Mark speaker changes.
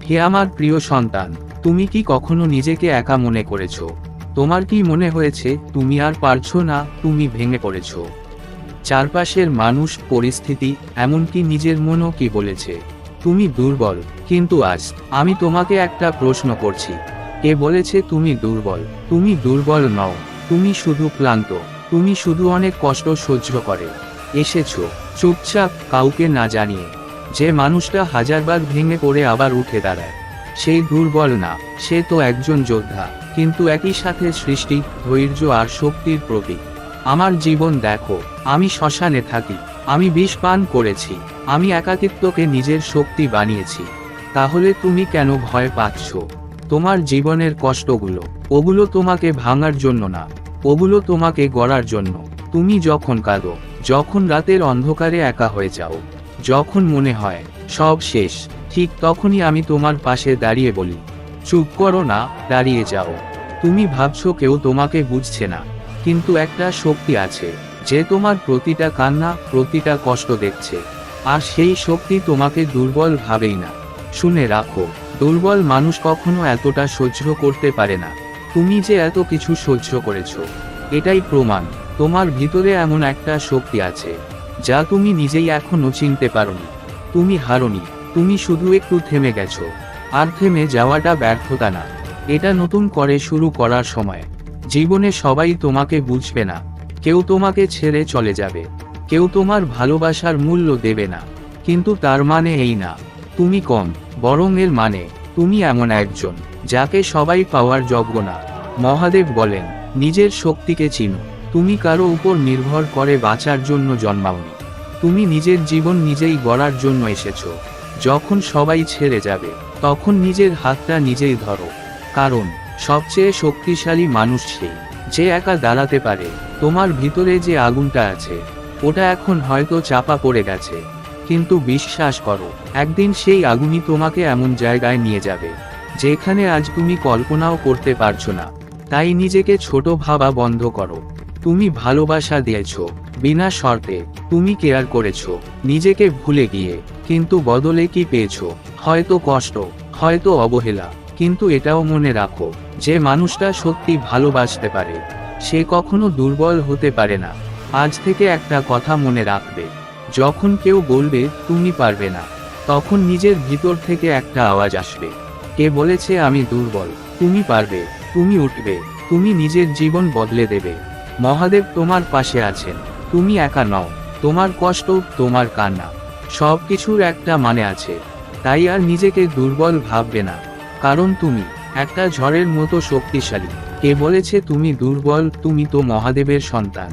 Speaker 1: হে আমার প্রিয় সন্তান, তুমি কি কখনো নিজেকে একা মনে করেছো? তোমার কি মনে হয়েছে তুমি আর পারছো না, তুমি ভেঙে পড়েছো? চারপাশের মানুষ, পরিস্থিতি, এমনকি নিজের মনও কি বলেছে তুমি দুর্বল? কিন্তু আজ আমি তোমাকে একটা প্রশ্ন করছি, কে বলেছে তুমি দুর্বল? তুমি দুর্বল নও, তুমি শুধু ক্লান্ত। তুমি শুধু অনেক কষ্ট সহ্য করে এসেছো, চুপচাপ, কাউকে না জানিয়ে। যে মানুষটা হাজারবার ভেঙে পড়ে আবার উঠে দাঁড়ায়, সেই দুর্বল না, সে তো একজন যোদ্ধা, কিন্তু একই সাথে সৃষ্টি, ধৈর্য আর শক্তির প্রতীক। আমার জীবন দেখো, আমি শ্মশানে থাকি, আমি বিষ পান করেছি, আমি একাকিত্বকে নিজের শক্তি বানিয়েছি। তাহলে তুমি কেন ভয় পাচ্ছ? তোমার জীবনের কষ্টগুলো, ওগুলো তোমাকে ভাঙার জন্য না, ওগুলো তোমাকে গড়ার জন্য। তুমি যখন কাঁদো, যখন রাতের অন্ধকারে একা হয়ে যাও, যখন মনে হয় সব শেষ, ঠিক তখনই আমি তোমার পাশে দাঁড়িয়ে বলি, চুপ করো না, দাঁড়িয়ে যাও। তুমি ভাবছো কেউ তোমাকে বুঝছে না, কিন্তু একটা শক্তি আছে যে তোমার প্রতিটা কান্না, প্রতিটা কষ্ট দেখছে। আর সেই শক্তি তোমাকে দুর্বল ভাবেই না। শুনে রাখো, দুর্বল মানুষ কখনো এতটা সহ্য করতে পারে না। তুমি যে এত কিছু সহ্য করেছো, এটাই প্রমাণ তোমার ভিতরে এমন একটা শক্তি আছে যা তুমি নিজেই এখনো চিনতে পারোনি। তুমি হারোনি, তুমি শুধু একটু থেমে গেছো। আর থেমে যাওয়াটা ব্যর্থতা না, এটা নতুন করে শুরু করার সময়। জীবনে সবাই তোমাকে বুঝবে না, কেউ তোমাকে ছেড়ে চলে যাবে, কেউ তোমার ভালোবাসার মূল্য দেবে না। কিন্তু তার মানে এই না তুমি কম, বরং এর মানে তুমি এমন একজন যাকে সবাই পাওয়ার যোগ্য না। মহাদেব বলেন, নিজের শক্তিকে চিনো। তুমি কারো উপর নির্ভর করে বাঁচার জন্য জন্মাওনি, তুমি নিজের জীবন নিজেই গড়ার জন্য এসেছো। যখন সবাই ছেড়ে যাবে, তখন নিজের হাতটা নিজেই ধরো, কারণ সবচেয়ে শক্তিশালী মানুষ সেই যে একা দাঁড়াতে পারে। তোমার ভিতরে যে আগুনটা আছে, ওটা এখন হয়তো চাপা পড়ে গেছে, কিন্তু বিশ্বাস করো, একদিন সেই আগুনই তোমাকে এমন জায়গায় নিয়ে যাবে যেখানে আজ তুমি কল্পনাও করতে পারছো না। তাই নিজেকে ছোট ভাবা বন্ধ করো। তুমি ভালোবাসা দিয়েছো বিনা শর্তে, তুমি কেয়ার করেছো নিজেকে ভুলে গিয়ে, কিন্তু বদলে কি পেয়েছো? হয়তো কষ্ট, হয়তো অবহেলা, কিন্তু এটাও মনে রাখো, যে মানুষটা সত্যি ভালোবাসতে পারে সে কখনো দুর্বল হতে পারে না। আজ থেকে একটা কথা মনে রাখবে, যখন কেউ বলবে তুমি পারবে না, তখন নিজের ভিতর থেকে একটা আওয়াজ আসবে, কে বলেছে আমি দুর্বল? তুমি পারবে, তুমি উঠবে, তুমি নিজের জীবন বদলে দেবে। মহাদেব তোমার পাশে আছেন, তুমি একা নও। তোমার কষ্ট, তোমার কান্না, সব কিছুর একটা মানে আছে। তাই আর নিজেকে দুর্বল ভাববে না, কারণ তুমি একটা ঝড়ের মতো শক্তিশালী। কে বলেছে তুমি দুর্বল? তুমি তো মহাদেবের সন্তান।